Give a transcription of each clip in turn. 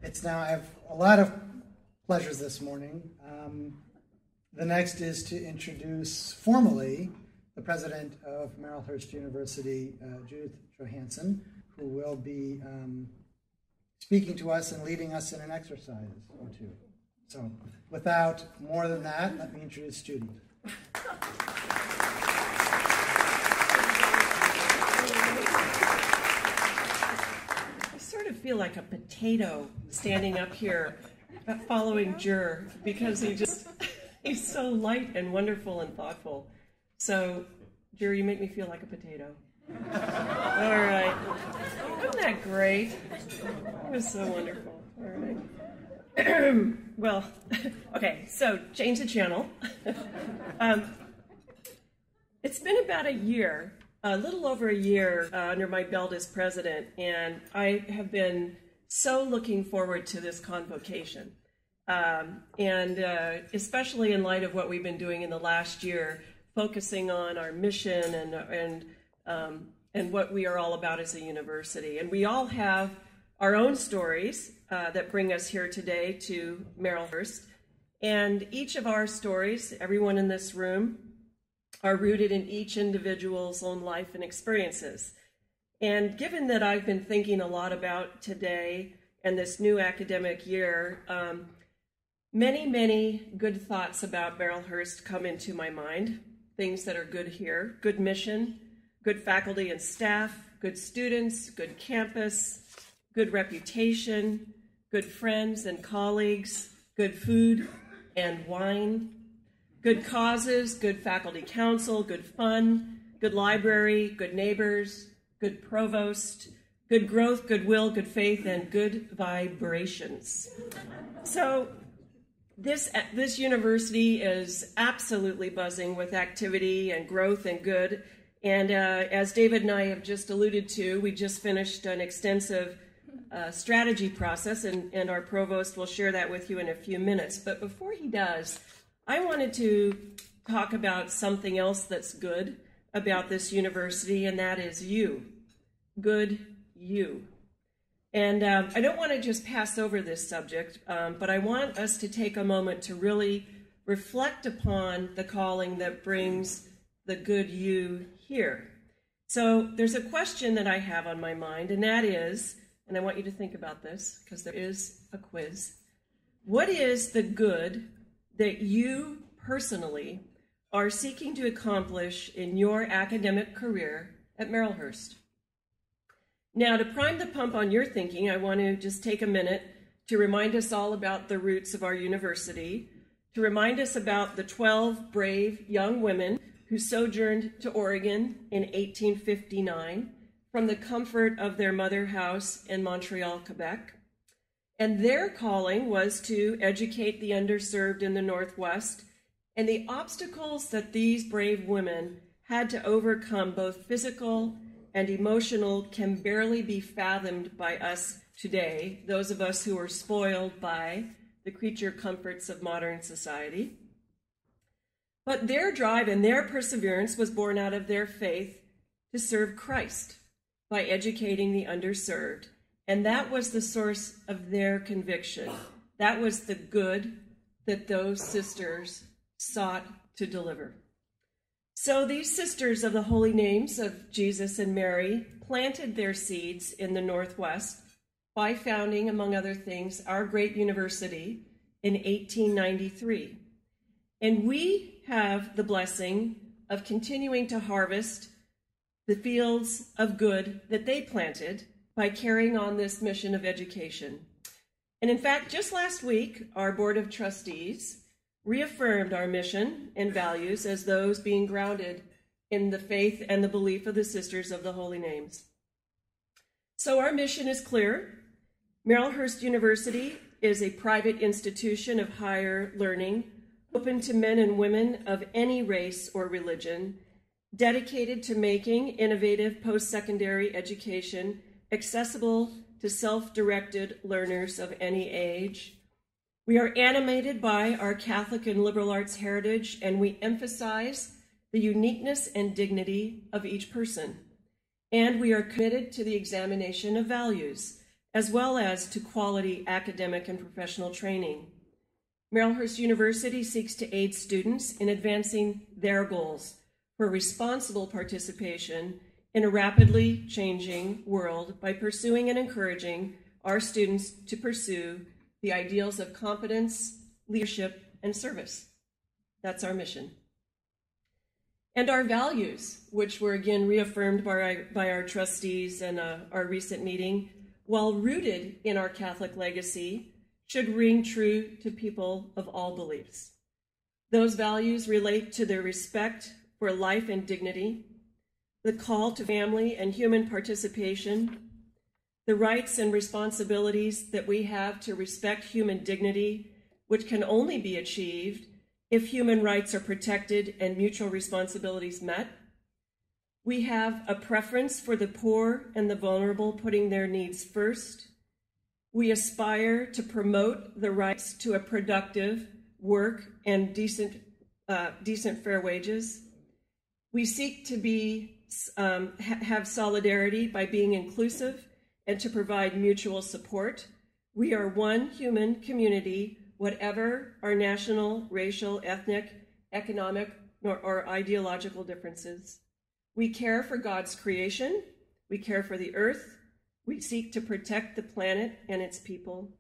I have a lot of pleasures this morning. The next is to introduce formally the president of Marylhurst University, Judi Johansen, who will be speaking to us and leading us in an exercise or two. So without more than that, let me introduce Judi. I sort of feel like a potato standing up here following Jur, because he's so light and wonderful and thoughtful. So, Jur, you make me feel like a potato. All right. Isn't that great? It was so wonderful. All right. Well, okay, so change the channel. It's been about a year, a little over a year under my belt as president, and I have been so looking forward to this convocation. Especially in light of what we've been doing in the last year, focusing on our mission and what we are all about as a university. And we all have our own stories that bring us here today to Marylhurst. And each of our stories, everyone in this room, are rooted in each individual's own life and experiences. And given that I've been thinking a lot about today and this new academic year, many good thoughts about Marylhurst come into my mind. Things that are good here: good mission, good faculty and staff, good students, good campus, good reputation, good friends and colleagues, good food and wine, good causes, good faculty council, good fun, good library, good neighbors, good provost, good growth, goodwill, good faith, and good vibrations. So this university is absolutely buzzing with activity and growth and good. And as David and I have just alluded to, we just finished an extensive strategy process, and our provost will share that with you in a few minutes. But before he does, I wanted to talk about something else that's good about this university, and that is you. Good you. And I don't want to just pass over this subject, but I want us to take a moment to really reflect upon the calling that brings the good you here. So there's a question that I have on my mind, and that is, and I want you to think about this because there is a quiz. What is the good that you personally are seeking to accomplish in your academic career at Marylhurst? Now, to prime the pump on your thinking, I want to just take a minute to remind us all about the roots of our university, to remind us about the 12 brave young women who sojourned to Oregon in 1859 from the comfort of their mother house in Montreal, Quebec. And their calling was to educate the underserved in the Northwest, and the obstacles that these brave women had to overcome, both physical and emotional, can barely be fathomed by us today, those of us who are spoiled by the creature comforts of modern society. But their drive and their perseverance was born out of their faith to serve Christ by educating the underserved. And that was the source of their conviction. That was the good that those sisters sought to deliver. So these sisters of the holy names of Jesus and Mary planted their seeds in the Northwest by founding, among other things, our great university in 1893. And we have the blessing of continuing to harvest the fields of good that they planted by carrying on this mission of education. And in fact, just last week, our Board of Trustees reaffirmed our mission and values as those being grounded in the faith and the belief of the Sisters of the Holy Names. So our mission is clear. Marylhurst University is a private institution of higher learning, open to men and women of any race or religion, dedicated to making innovative post-secondary education accessible to self-directed learners of any age. We are animated by our Catholic and liberal arts heritage, and we emphasize the uniqueness and dignity of each person. And we are committed to the examination of values as well as to quality academic and professional training. Marylhurst University seeks to aid students in advancing their goals for responsible participation in a rapidly changing world by pursuing and encouraging our students to pursue the ideals of competence, leadership, and service. That's our mission. And our values, which were again reaffirmed by our trustees in our recent meeting, while rooted in our Catholic legacy, should ring true to people of all beliefs. Those values relate to the respect for life and dignity, the call to family and human participation, the rights and responsibilities that we have to respect human dignity, which can only be achieved if human rights are protected and mutual responsibilities met. We have a preference for the poor and the vulnerable, putting their needs first. We aspire to promote the rights to a productive work and decent fair wages. We seek to have solidarity by being inclusive and to provide mutual support. We are one human community, whatever our national, racial, ethnic, economic, or ideological differences. We care for God's creation. We care for the earth. We seek to protect the planet and its people.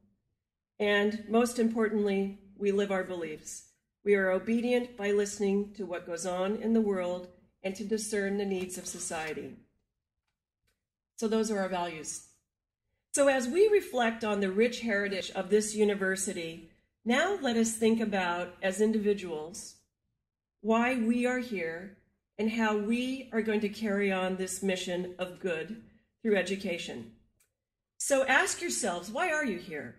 And most importantly, we live our beliefs. We are obedient by listening to what goes on in the world and to discern the needs of society. So those are our values. So as we reflect on the rich heritage of this university, now let us think about, as individuals, why we are here and how we are going to carry on this mission of good through education. So ask yourselves, why are you here?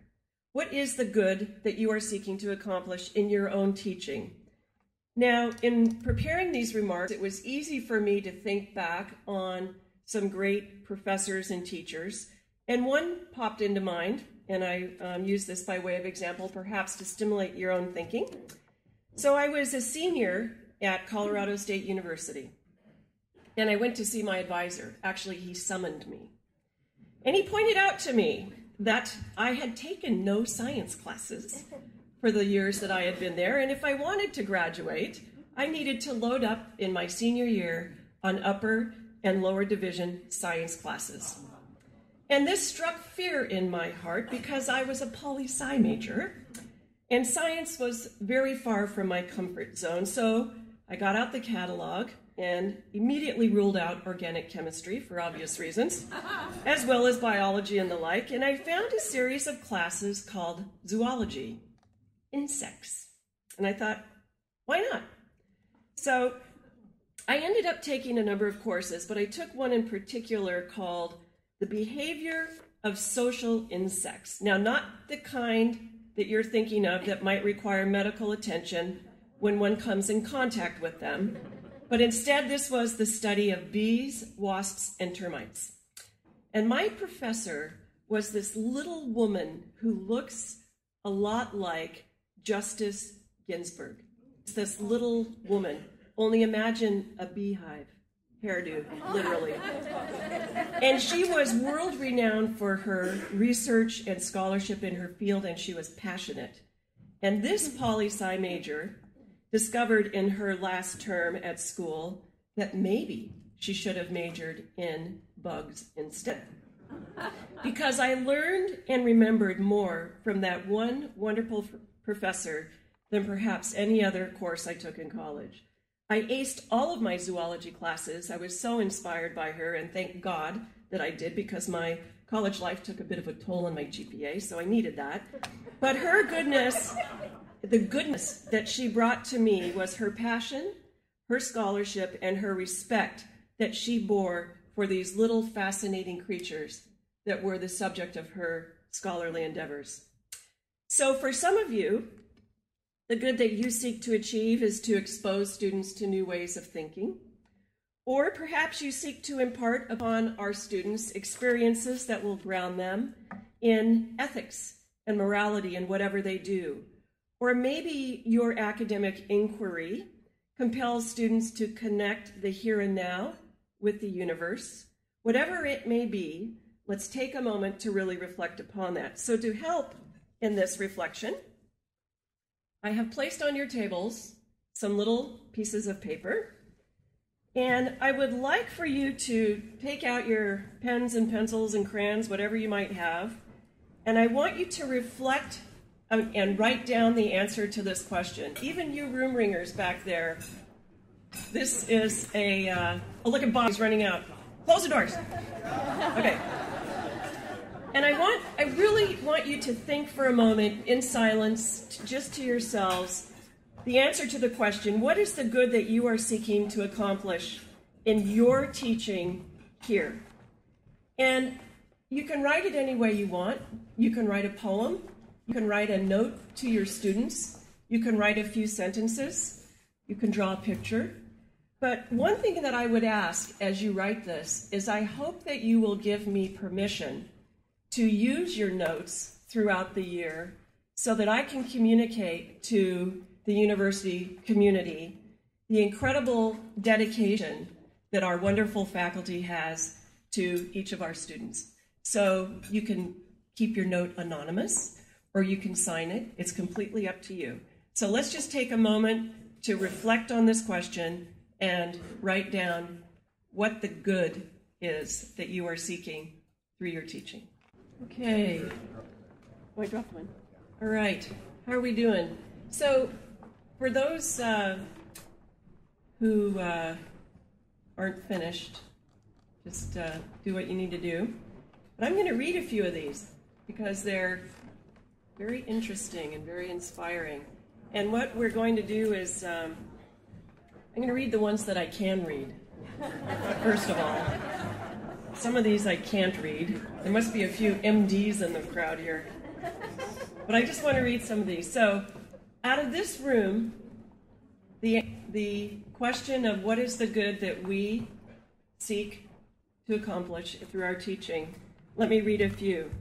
What is the good that you are seeking to accomplish in your own teaching? Now, in preparing these remarks, it was easy for me to think back on some great professors and teachers, and one popped into mind, and I use this by way of example, perhaps to stimulate your own thinking. So I was a senior at Colorado State University, and I went to see my advisor. Actually, he summoned me. And he pointed out to me that I had taken no science classes for the years that I had been there, and if I wanted to graduate, I needed to load up in my senior year on upper and lower division science classes. And this struck fear in my heart because I was a poli-sci major, and science was very far from my comfort zone. So I got out the catalog and immediately ruled out organic chemistry for obvious reasons, as well as biology and the like. And I found a series of classes called zoology, insects. And I thought, why not? So I ended up taking a number of courses, but I took one in particular called The Behavior of Social Insects. Now, not the kind that you're thinking of that might require medical attention when one comes in contact with them, but instead this was the study of bees, wasps, and termites. And my professor was this little woman who looks a lot like Justice Ginsburg. It's this little woman, only imagine a beehive hairdo, literally. And she was world renowned for her research and scholarship in her field, and she was passionate. And this poli-sci major discovered in her last term at school that maybe she should have majored in bugs instead. Because I learned and remembered more from that one wonderful professor than perhaps any other course I took in college. I aced all of my zoology classes. I was so inspired by her, and thank God that I did, because my college life took a bit of a toll on my GPA, so I needed that. But her goodness, the goodness that she brought to me was her passion, her scholarship, and her respect that she bore for these little fascinating creatures that were the subject of her scholarly endeavors. So for some of you, the good that you seek to achieve is to expose students to new ways of thinking. Or perhaps you seek to impart upon our students experiences that will ground them in ethics and morality in whatever they do. Or maybe your academic inquiry compels students to connect the here and now with the universe. Whatever it may be, let's take a moment to really reflect upon that. So to help in this reflection, I have placed on your tables some little pieces of paper, and I would like for you to take out your pens and pencils and crayons, whatever you might have, and I want you to reflect and write down the answer to this question. Even you room ringers back there, this is oh, look at Bob's running out. Close the doors. Okay. And I really want you to think for a moment in silence, just to yourselves, the answer to the question, what is the good that you are seeking to accomplish in your teaching here? And you can write it any way you want. You can write a poem. You can write a note to your students. You can write a few sentences. You can draw a picture. But one thing that I would ask as you write this is I hope that you will give me permission to use your notes throughout the year so that I can communicate to the university community the incredible dedication that our wonderful faculty has to each of our students. So you can keep your note anonymous or you can sign it. It's completely up to you. So let's just take a moment to reflect on this question and write down what the good is that you are seeking through your teaching. Okay. Oh, I dropped one. All right. How are we doing? So for those who aren't finished, just do what you need to do. But I'm going to read a few of these because they're very interesting and very inspiring. And what we're going to do is I'm going to read the ones that I can read, first of all. Some of these I can't read. There must be a few MDs in the crowd here. But I just want to read some of these. So out of this room, the question of what is the good that we seek to accomplish through our teaching, let me read a few.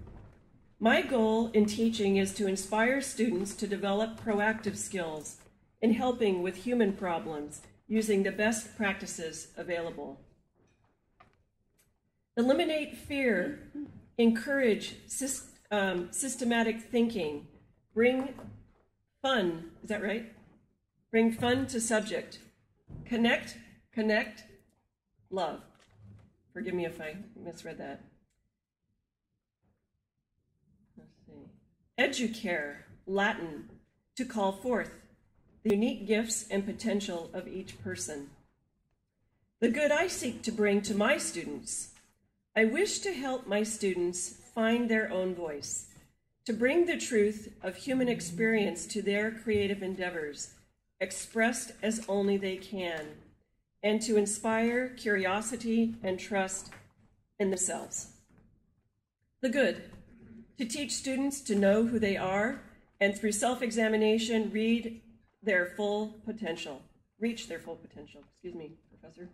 My goal in teaching is to inspire students to develop proactive skills in helping with human problems using the best practices available. Eliminate fear, encourage systematic thinking, bring fun, is that right? Bring fun to subject. Connect, love. Forgive me if I misread that. Let's see. Educare, Latin, to call forth the unique gifts and potential of each person. The good I seek to bring to my students. I wish to help my students find their own voice, to bring the truth of human experience to their creative endeavors, expressed as only they can, and to inspire curiosity and trust in themselves. The good, to teach students to know who they are, and through self-examination, reach their full potential. Excuse me, Professor.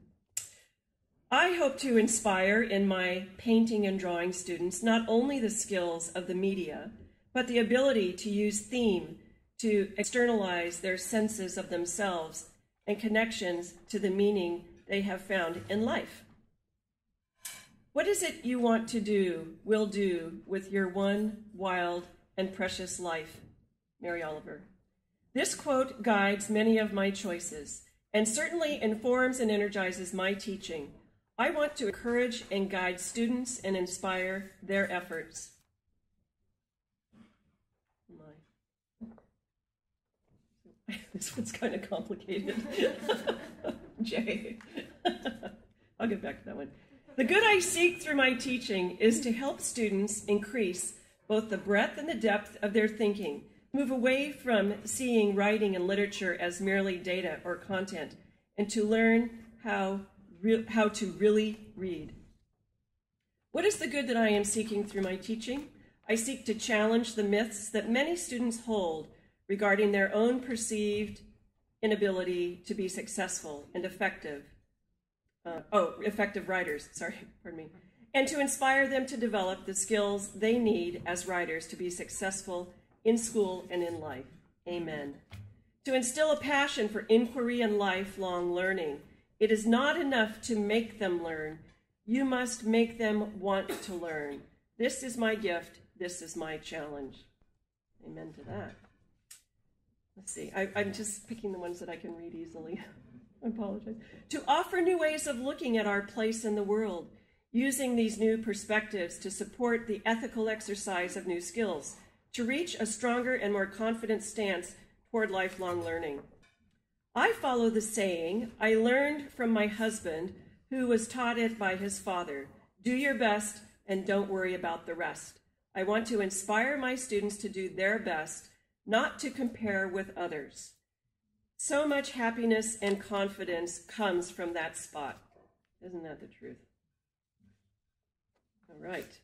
I hope to inspire in my painting and drawing students not only the skills of the media, but the ability to use theme to externalize their senses of themselves and connections to the meaning they have found in life. What is it you want to do, will do with your one wild and precious life? Mary Oliver. This quote guides many of my choices and certainly informs and energizes my teaching. I want to encourage and guide students and inspire their efforts. This one's kind of complicated. Jay. I'll get back to that one. The good I seek through my teaching is to help students increase both the breadth and the depth of their thinking, move away from seeing writing and literature as merely data or content, and to learn how to really read. What is the good that I am seeking through my teaching? I seek to challenge the myths that many students hold regarding their own perceived inability to be successful and effective writers, and to inspire them to develop the skills they need as writers to be successful in school and in life. Amen. To instill a passion for inquiry and lifelong learning. It is not enough to make them learn. You must make them want to learn. This is my gift. This is my challenge. Amen to that. Let's see. I'm just picking the ones that I can read easily. I apologize. To offer new ways of looking at our place in the world, using these new perspectives to support the ethical exercise of new skills, to reach a stronger and more confident stance toward lifelong learning. I follow the saying I learned from my husband, who was taught it by his father: do your best and don't worry about the rest. I want to inspire my students to do their best, not to compare with others. So much happiness and confidence comes from that spot. Isn't that the truth? All right.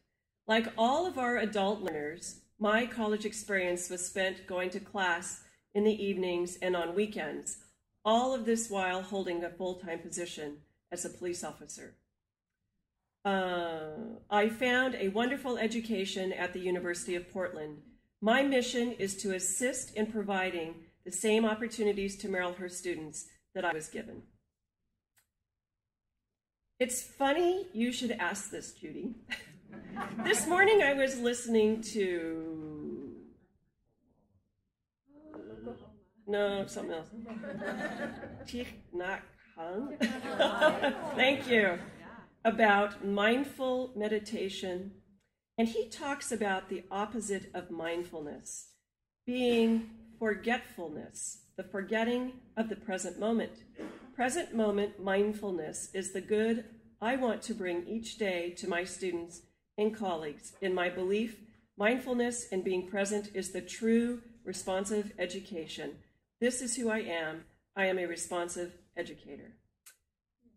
Like all of our adult learners, my college experience was spent going to class in the evenings and on weekends, all of this while holding a full-time position as a police officer. I found a wonderful education at the University of Portland. My mission is to assist in providing the same opportunities to Marylhurst students that I was given. It's funny you should ask this, Judi. This morning I was listening to... No, something else. Thank you. About mindful meditation. And he talks about the opposite of mindfulness, being forgetfulness, the forgetting of the present moment. Present moment mindfulness is the good I want to bring each day to my students and colleagues. In my belief, mindfulness and being present is the true responsive education. This is who I am. I am a responsive educator.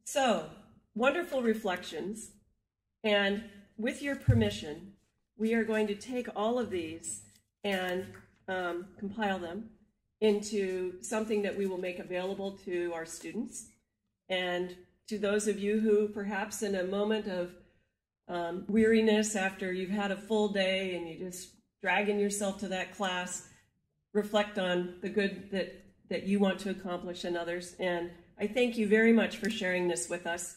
So, wonderful reflections. And with your permission, we are going to take all of these and compile them into something that we will make available to our students and to those of you who perhaps in a moment of weariness after you've had a full day and you just dragging yourself to that class, reflect on the good that you want to accomplish in others. And I thank you very much for sharing this with us.